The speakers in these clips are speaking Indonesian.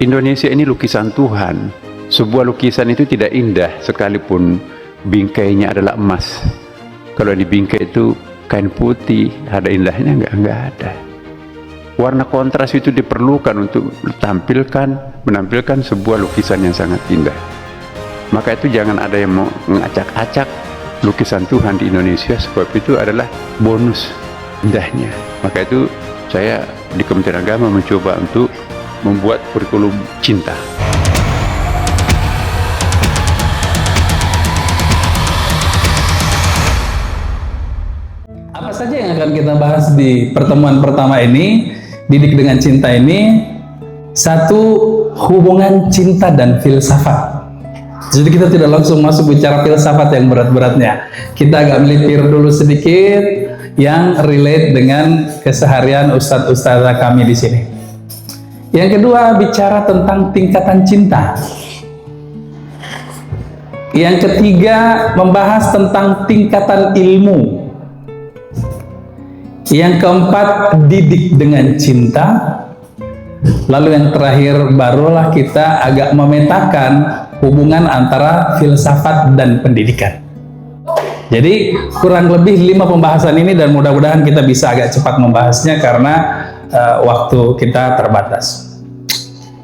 Indonesia ini lukisan Tuhan. Sebuah lukisan itu tidak indah sekalipun bingkainya adalah emas. Kalau di bingkai itu kain putih, ada indahnya? Enggak ada. Warna kontras itu diperlukan untuk menampilkan sebuah lukisan yang sangat indah. Maka itu jangan ada yang mau mengacak-acak lukisan Tuhan di Indonesia, sebab itu adalah bonus indahnya. Maka itu saya di Kementerian Agama mencoba untuk membuat kurikulum cinta. Apa saja yang akan kita bahas di pertemuan pertama ini, Didik dengan Cinta ini? Satu, hubungan cinta dan filsafat. Jadi kita tidak langsung masuk bicara filsafat yang berat-beratnya. Kita agak melipir dulu sedikit yang relate dengan keseharian ustadz-ustadzah kami di sini. Yang kedua, bicara tentang tingkatan cinta. Yang ketiga, membahas tentang tingkatan ilmu. Yang keempat, didik dengan cinta. Lalu yang terakhir, barulah kita agak memetakan hubungan antara filsafat dan pendidikan. Jadi kurang lebih 5 pembahasan ini, dan mudah-mudahan kita bisa agak cepat membahasnya karena waktu kita terbatas.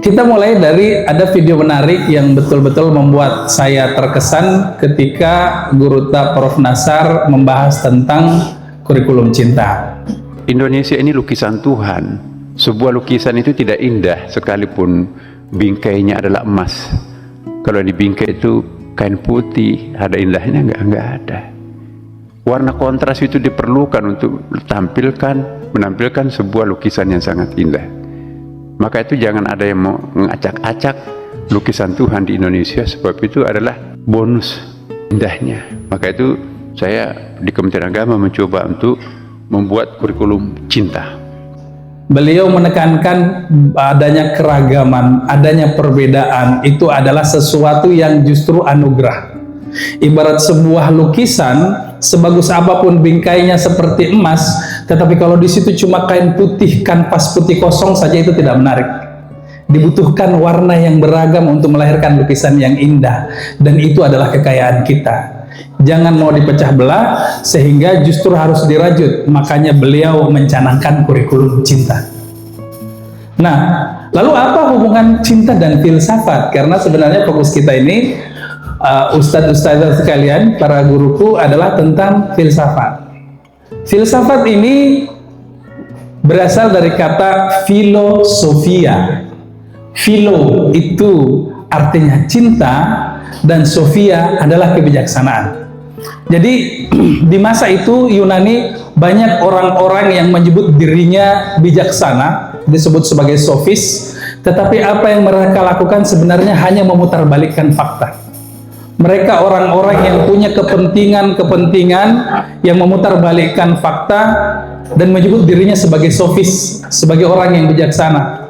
Kita mulai dari ada video menarik yang betul-betul membuat saya terkesan ketika Guruta Prof. Nasar membahas tentang kurikulum cinta. Indonesia ini lukisan Tuhan. Sebuah lukisan itu tidak indah sekalipun bingkainya adalah emas. Kalau di bingkai itu kain putih, ada indahnya? Enggak ada. Warna kontras itu diperlukan untuk menampilkan sebuah lukisan yang sangat indah. Maka itu jangan ada yang mau mengacak-acak lukisan Tuhan di Indonesia, sebab itu adalah bonus indahnya. Maka itu saya di Kementerian Agama mencoba untuk membuat kurikulum cinta. Beliau menekankan adanya keragaman, adanya perbedaan, itu adalah sesuatu yang justru anugerah. Ibarat sebuah lukisan, sebagus apapun bingkainya seperti emas, tetapi kalau di situ cuma kain putih, kanvas putih kosong saja, itu tidak menarik. Dibutuhkan warna yang beragam untuk melahirkan lukisan yang indah, dan itu adalah kekayaan kita. Jangan mau dipecah belah, sehingga justru harus dirajut. Makanya beliau mencanangkan kurikulum cinta. Nah, lalu apa hubungan cinta dan filsafat? Karena sebenarnya fokus kita ini, ustadz-ustadzah sekalian, para guruku, adalah tentang filsafat. Filsafat ini berasal dari kata filosofia. Philo itu artinya cinta, dan sofia adalah kebijaksanaan. Jadi di masa itu Yunani banyak orang-orang yang menyebut dirinya bijaksana, disebut sebagai sofis, tetapi apa yang mereka lakukan sebenarnya hanya memutarbalikkan fakta. Mereka orang-orang yang punya kepentingan yang memutarbalikkan fakta dan menyebut dirinya sebagai sofis, sebagai orang yang bijaksana.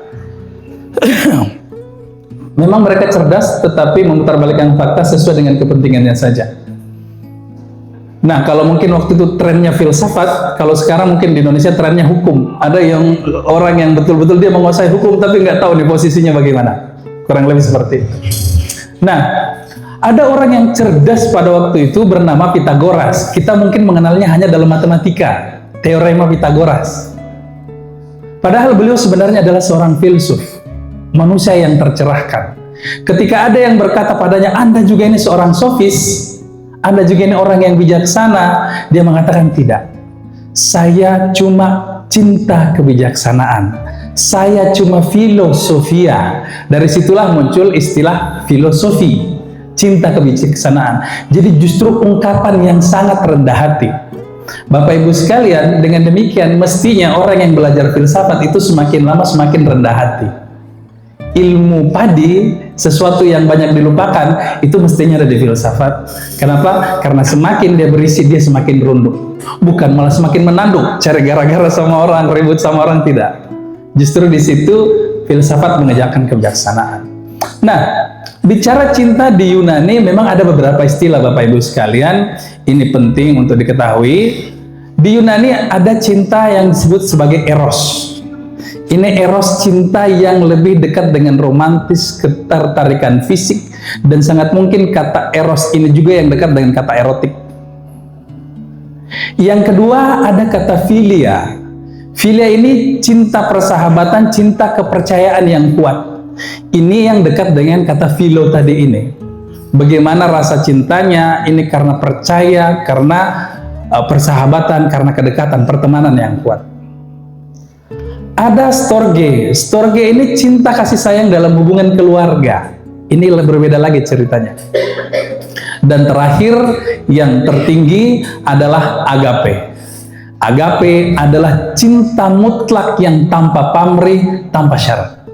Memang mereka cerdas, tetapi memutarbalikkan fakta sesuai dengan kepentingannya saja. Nah, kalau mungkin waktu itu trennya filsafat, kalau sekarang mungkin di Indonesia trennya hukum. Ada yang orang yang betul-betul dia menguasai hukum, tapi nggak tahu nih posisinya bagaimana. Kurang lebih seperti itu. Nah, ada orang yang cerdas pada waktu itu bernama Pitagoras. Kita mungkin mengenalnya hanya dalam matematika, teorema Pitagoras. Padahal beliau sebenarnya adalah seorang filsuf, manusia yang tercerahkan. Ketika ada yang berkata padanya, Anda juga ini seorang sofis, Anda juga ini orang yang bijaksana, dia mengatakan tidak. Saya cuma cinta kebijaksanaan. Saya cuma filosofia. Dari situlah muncul istilah filosofi, cinta kebijaksanaan. Jadi justru ungkapan yang sangat rendah hati. Bapak Ibu sekalian, dengan demikian mestinya orang yang belajar filsafat itu semakin lama semakin rendah hati. Ilmu padi, sesuatu yang banyak dilupakan, itu mestinya ada di filsafat. Kenapa? Karena semakin dia berisi, dia semakin runduk. Bukan malah semakin menanduk, cari gara-gara sama orang, ribut sama orang, tidak. Justru di situ filsafat mengajarkan kebijaksanaan. Nah, bicara cinta di Yunani memang ada beberapa istilah Bapak Ibu sekalian. Ini penting untuk diketahui. Di Yunani ada cinta yang disebut sebagai eros. Ini eros cinta yang lebih dekat dengan romantis, ketertarikan fisik, dan sangat mungkin kata eros ini juga yang dekat dengan kata erotik. Yang kedua ada kata filia. Filia ini cinta persahabatan, cinta kepercayaan yang kuat. Ini yang dekat dengan kata filo tadi ini. Bagaimana rasa cintanya? Ini karena percaya, karena persahabatan, karena kedekatan, pertemanan yang kuat. Ada storge. Storge ini cinta kasih sayang dalam hubungan keluarga. Ini berbeda lagi ceritanya. Dan terakhir yang tertinggi adalah agape. Agape adalah cinta mutlak yang tanpa pamrih, tanpa syarat.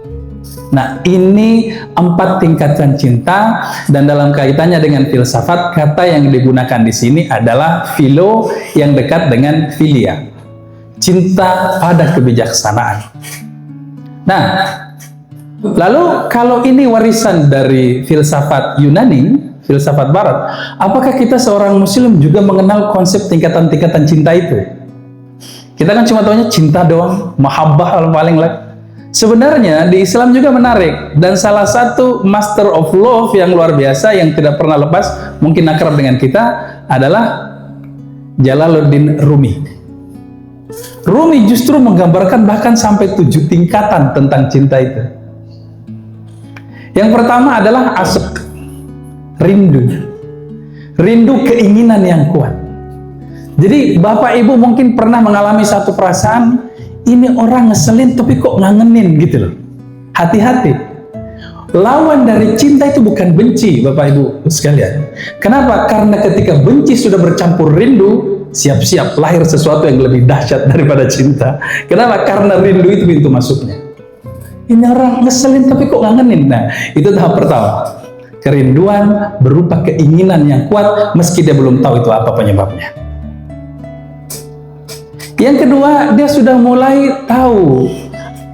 Nah, ini 4 tingkatan cinta, dan dalam kaitannya dengan filsafat, kata yang digunakan di sini adalah philo yang dekat dengan philia. Cinta pada kebijaksanaan. Nah, lalu kalau ini warisan dari filsafat Yunani, filsafat Barat, apakah kita seorang Muslim juga mengenal konsep tingkatan-tingkatan cinta itu? Kita kan cuma taunya cinta doang, mahabbah paling lah. Sebenarnya di Islam juga menarik, dan salah satu master of love yang luar biasa yang tidak pernah lepas, mungkin akrab dengan kita, adalah Jalaluddin Rumi. Rumi justru menggambarkan bahkan sampai 7 tingkatan tentang cinta itu. Yang pertama adalah asyik, rindu. Rindu keinginan yang kuat. Jadi Bapak Ibu mungkin pernah mengalami satu perasaan, ini orang ngeselin tapi kok ngangenin gitu loh. Hati-hati. Lawan dari cinta itu bukan benci, Bapak Ibu sekalian. Kenapa? Karena ketika benci sudah bercampur rindu, siap-siap lahir sesuatu yang lebih dahsyat daripada cinta. Kenapa? Karena rindu itu pintu masuknya. Ini orang ngeselin tapi kok ngangenin. Nah, itu tahap pertama. Kerinduan berupa keinginan yang kuat meski dia belum tahu itu apa penyebabnya. Yang kedua, dia sudah mulai tahu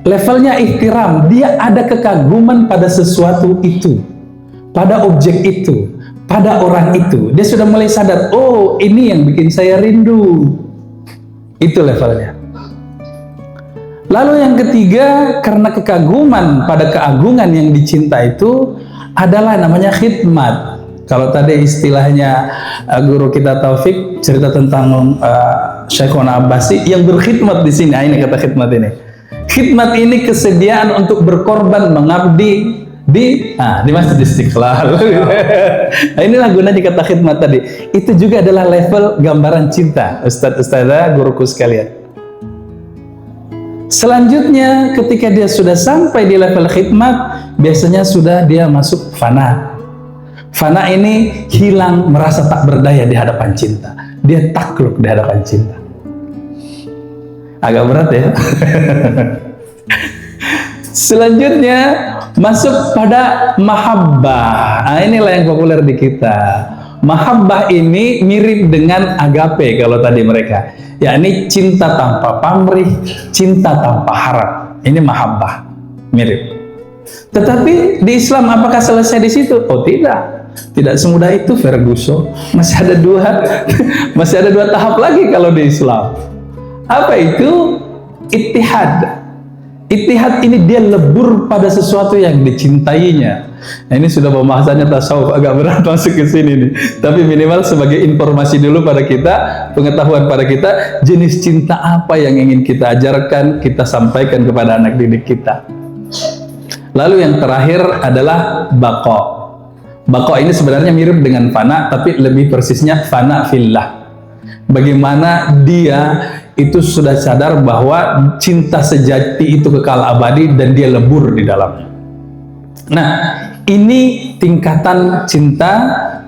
levelnya ihtiram. Dia ada kekaguman pada sesuatu itu, pada objek itu, pada orang itu. Dia sudah mulai sadar, oh ini yang bikin saya rindu. Itu levelnya. Lalu yang ketiga, karena kekaguman pada keagungan yang dicinta itu adalah namanya khidmat. Kalau tadi istilahnya guru kita Taufik cerita tentang Syekhona Abbasi yang berkhidmat di sini. Ini kata khidmat ini. Khidmat ini kesediaan untuk berkorban mengabdi di Masjid Istiqlal. Nah, inilah gunanya kata khidmat tadi. Itu juga adalah level gambaran cinta, Ustaz-ustazah, guruku sekalian. Selanjutnya, ketika dia sudah sampai di level khidmat, biasanya sudah dia masuk fana. Fana ini hilang, merasa tak berdaya di hadapan cinta. Dia takluk di hadapan cinta. Agak berat ya. Selanjutnya masuk pada mahabbah. Nah, inilah yang populer di kita. Mahabbah ini mirip dengan agape kalau tadi mereka. Yakni cinta tanpa pamrih, cinta tanpa harap. Ini mahabbah, mirip. Tetapi di Islam apakah selesai di situ? Oh tidak. Tidak semudah itu, Ferguson. Masih ada dua tahap lagi kalau di Islam. Apa itu? Ittihad. Ittihad ini dia lebur pada sesuatu yang dicintainya. Nah, ini sudah pembahasannya tasawuf, agak berat masuk ke sini nih. Tapi minimal sebagai informasi dulu pada kita, pengetahuan pada kita, jenis cinta apa yang ingin kita ajarkan, kita sampaikan kepada anak didik kita. Lalu yang terakhir adalah baqa. Baqa ini sebenarnya mirip dengan fana, tapi lebih persisnya fana fillah. Bagaimana dia itu sudah sadar bahwa cinta sejati itu kekal abadi dan dia lebur di dalamnya. Nah, ini tingkatan cinta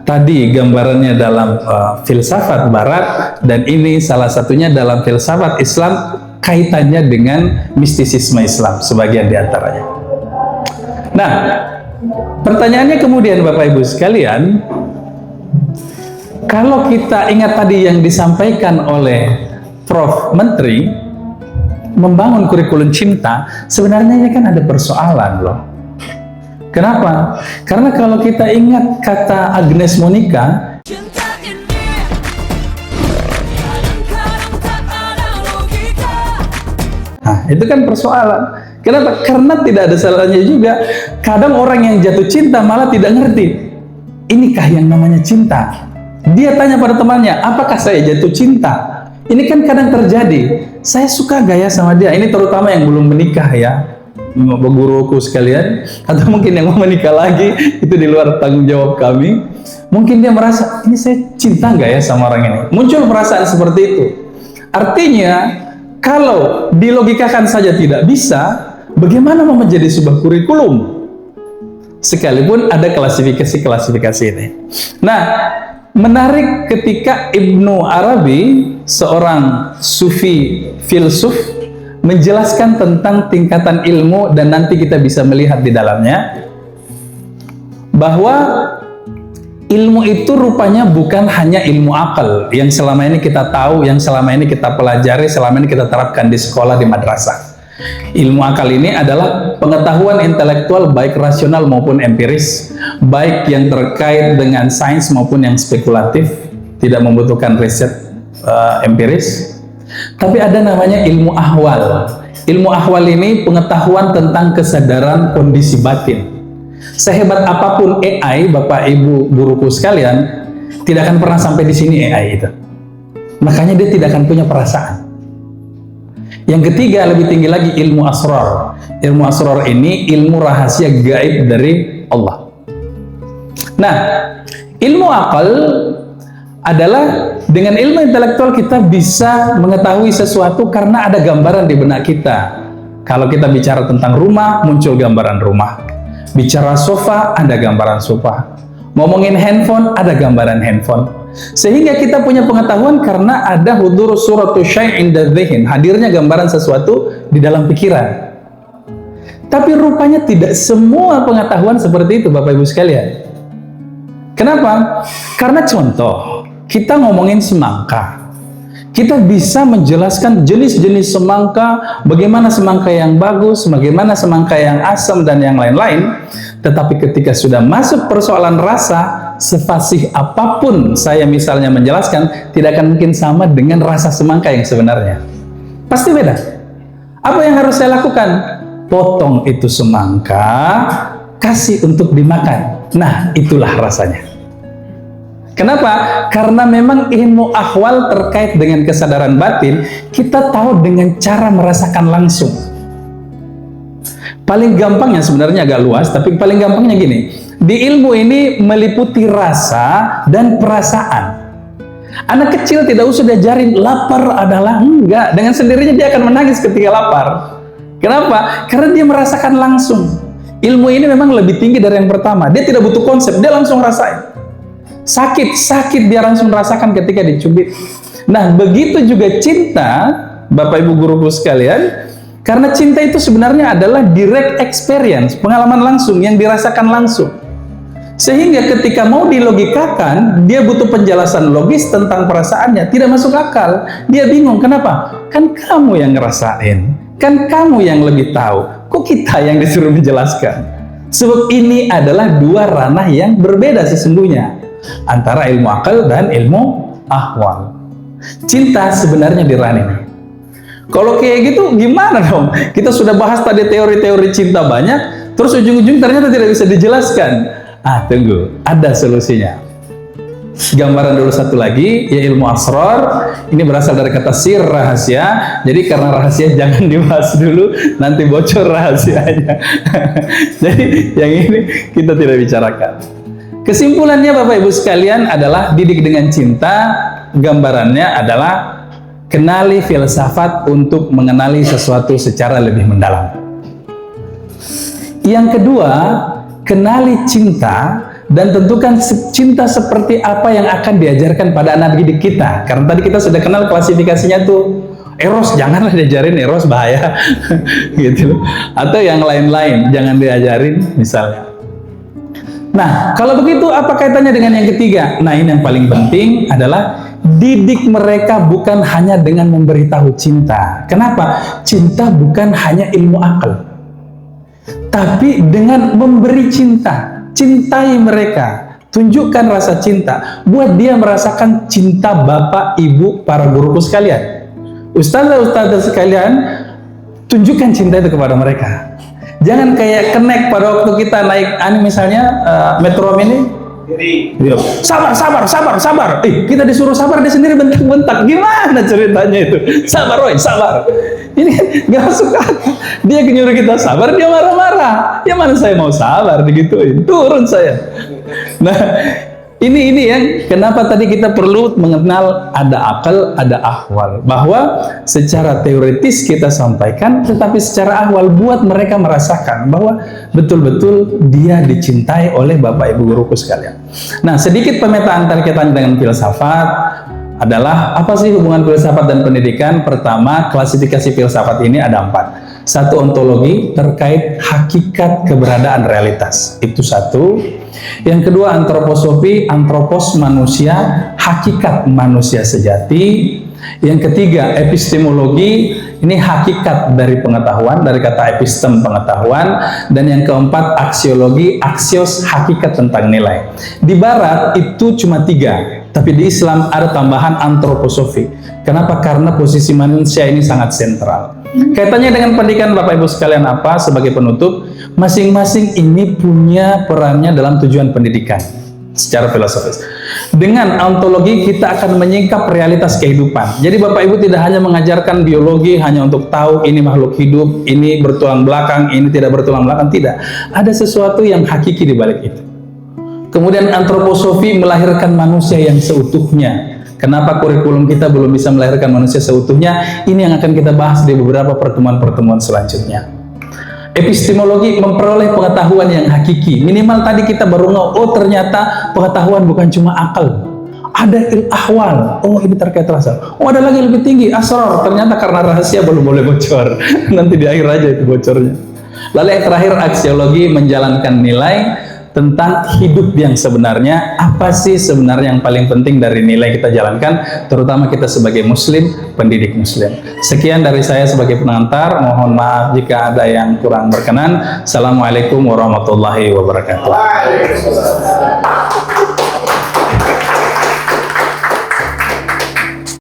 tadi gambarannya dalam filsafat Barat, dan ini salah satunya dalam filsafat Islam kaitannya dengan mistisisme Islam sebagian diantaranya. Nah, pertanyaannya kemudian Bapak Ibu sekalian, kalau kita ingat tadi yang disampaikan oleh Prof. Menteri membangun kurikulum cinta, sebenarnya ini kan ada persoalan loh. Kenapa? Karena kalau kita ingat kata Agnes Monica, Nah, itu kan persoalan. Kenapa? Karena tidak ada salahnya juga. Kadang orang yang jatuh cinta malah tidak ngerti. Inikah yang namanya cinta? Dia tanya pada temannya, apakah saya jatuh cinta? Ini kan kadang terjadi. Saya suka gaya sama dia. Ini terutama yang belum menikah ya, guruku sekalian. Atau mungkin yang mau menikah lagi, itu di luar tanggung jawab kami. Mungkin dia merasa, ini saya cinta nggak ya sama orang ini? Muncul perasaan seperti itu. Artinya, kalau dilogikakan saja tidak bisa, bagaimana mau menjadi sebuah kurikulum? Sekalipun ada klasifikasi-klasifikasi ini. Nah, menarik ketika Ibnu Arabi, seorang sufi filsuf, menjelaskan tentang tingkatan ilmu, dan nanti kita bisa melihat di dalamnya bahwa ilmu itu rupanya bukan hanya ilmu akal yang selama ini kita tahu, yang selama ini kita pelajari, selama ini kita terapkan di sekolah, di madrasah. Ilmu akal ini adalah pengetahuan intelektual baik rasional maupun empiris, baik yang terkait dengan sains maupun yang spekulatif, tidak membutuhkan riset empiris. Tapi ada namanya ilmu ahwal. Ilmu ahwal ini pengetahuan tentang kesadaran kondisi batin. Sehebat apapun AI, Bapak Ibu guruku sekalian, tidak akan pernah sampai di sini AI itu. Makanya dia tidak akan punya perasaan. Yang ketiga, lebih tinggi lagi, ilmu asrar. Ilmu asrar ini ilmu rahasia gaib dari Allah. Nah, ilmu akal adalah dengan ilmu intelektual kita bisa mengetahui sesuatu karena ada gambaran di benak kita. Kalau kita bicara tentang rumah, muncul gambaran rumah. Bicara sofa, ada gambaran sofa. Ngomongin handphone, ada gambaran handphone. Sehingga kita punya pengetahuan karena ada hudur suratu syai'in dzihn, hadirnya gambaran sesuatu di dalam pikiran. Tapi rupanya tidak semua pengetahuan seperti itu, Bapak Ibu sekalian. Kenapa? Karena contoh, kita ngomongin semangka. Kita bisa menjelaskan jenis-jenis semangka, bagaimana semangka yang bagus, bagaimana semangka yang asam, dan yang lain-lain. Tetapi ketika sudah masuk persoalan rasa, sefasih apapun saya misalnya menjelaskan, tidak akan mungkin sama dengan rasa semangka yang sebenarnya. Pasti beda. Apa yang harus saya lakukan? Potong itu semangka, kasih untuk dimakan. Nah, itulah rasanya. Kenapa? Karena memang ilmu ahwal terkait dengan kesadaran batin, kita tahu dengan cara merasakan langsung. Paling gampangnya sebenarnya agak luas, tapi paling gampangnya gini. Di ilmu ini meliputi rasa dan perasaan. Anak kecil tidak usah diajarin lapar adalah enggak. Dengan sendirinya dia akan menangis ketika lapar. Kenapa? Karena dia merasakan langsung. Ilmu ini memang lebih tinggi dari yang pertama. Dia tidak butuh konsep, dia langsung rasain. Sakit dia langsung rasakan ketika dicubit. Nah, begitu juga cinta, Bapak Ibu guruku sekalian, karena cinta itu sebenarnya adalah direct experience, pengalaman langsung yang dirasakan langsung. Sehingga ketika mau dilogikakan, dia butuh penjelasan logis tentang perasaannya, tidak masuk akal. Dia bingung, kenapa? Kan kamu yang ngerasain, kan kamu yang lebih tahu. Kok kita yang disuruh menjelaskan? Sebab ini adalah dua ranah yang berbeda sesungguhnya, antara ilmu akal dan ilmu ahwal. Cinta sebenarnya di ranah ini. Kalau kayak gitu gimana dong? Kita sudah bahas tadi teori-teori cinta banyak, terus ujung-ujung ternyata tidak bisa dijelaskan. Tunggu, ada solusinya. Gambaran dulu satu lagi, ya ilmu asrar. Ini berasal dari kata sir, rahasia. Jadi karena rahasia jangan dibahas dulu, nanti bocor rahasianya. Jadi yang ini kita tidak bicarakan. Kesimpulannya Bapak Ibu sekalian adalah didik dengan cinta. Gambarannya adalah kenali filsafat untuk mengenali sesuatu secara lebih mendalam. Yang kedua, kenali cinta dan tentukan cinta seperti apa yang akan diajarkan pada anak didik kita. Karena tadi kita sudah kenal klasifikasinya tuh. Eros, janganlah diajarin, eros bahaya. Gitu. Atau yang lain-lain, jangan diajarin misalnya. Nah, kalau begitu apa kaitannya dengan yang ketiga? Nah, ini yang paling penting adalah didik mereka bukan hanya dengan memberitahu cinta. Kenapa? Cinta bukan hanya ilmu akal, tapi dengan memberi cinta. Cintai mereka, tunjukkan rasa cinta, buat dia merasakan cinta Bapak, Ibu, para guruku sekalian. Ustazah sekalian, tunjukkan cinta itu kepada mereka. Jangan kayak connect pada waktu kita naik misalnya Metro Mini. Sabar. Kita disuruh sabar, dia sendiri bentak-bentak. Gimana ceritanya itu? Sabar, Roy, sabar. Ini kan gak masuk akal. Dia nyuruh kita sabar, dia marah-marah. Ya mana saya mau sabar digituin? Turun saya. Nah, ini yang kenapa tadi kita perlu mengenal ada akal, ada ahwal. Bahwa secara teoritis kita sampaikan, tetapi secara ahwal buat mereka merasakan bahwa betul-betul dia dicintai oleh Bapak Ibu guruku sekalian. Nah, sedikit pemetaan terkaitan dengan filsafat adalah apa sih hubungan filsafat dan pendidikan? Pertama, klasifikasi filsafat ini ada 4. Satu, ontologi terkait hakikat keberadaan realitas. Itu satu. Yang kedua, antroposofi, antropos manusia, hakikat manusia sejati. Yang ketiga, epistemologi, ini hakikat dari pengetahuan, dari kata epistem pengetahuan. Dan yang keempat, aksiologi, aksios, hakikat tentang nilai. Di barat itu cuma 3, tapi di Islam ada tambahan antroposofi. Kenapa? Karena posisi manusia ini sangat sentral. Kaitannya dengan pendidikan Bapak Ibu sekalian apa? Sebagai penutup, masing-masing ini punya perannya dalam tujuan pendidikan secara filosofis. Dengan ontologi kita akan menyingkap realitas kehidupan. Jadi Bapak Ibu tidak hanya mengajarkan biologi hanya untuk tahu ini makhluk hidup, ini bertulang belakang, ini tidak bertulang belakang, tidak. Ada sesuatu yang hakiki di balik itu. Kemudian antroposofi melahirkan manusia yang seutuhnya. Kenapa kurikulum kita belum bisa melahirkan manusia seutuhnya? Ini yang akan kita bahas di beberapa pertemuan-pertemuan selanjutnya. Epistemologi memperoleh pengetahuan yang hakiki. Minimal tadi kita baru ternyata pengetahuan bukan cuma akal. Ada ahwal. Oh, ini terkait rasa. Oh, ada lagi lebih tinggi, asrar. Ternyata karena rahasia belum boleh bocor. Nanti di akhir aja itu bocornya. Lalu yang terakhir, aksiologi menjalankan nilai tentang hidup yang sebenarnya. Apa sih sebenarnya yang paling penting dari nilai kita jalankan, terutama kita sebagai muslim, pendidik muslim. Sekian dari saya sebagai pengantar, mohon maaf jika ada yang kurang berkenan. Assalamualaikum warahmatullahi wabarakatuh.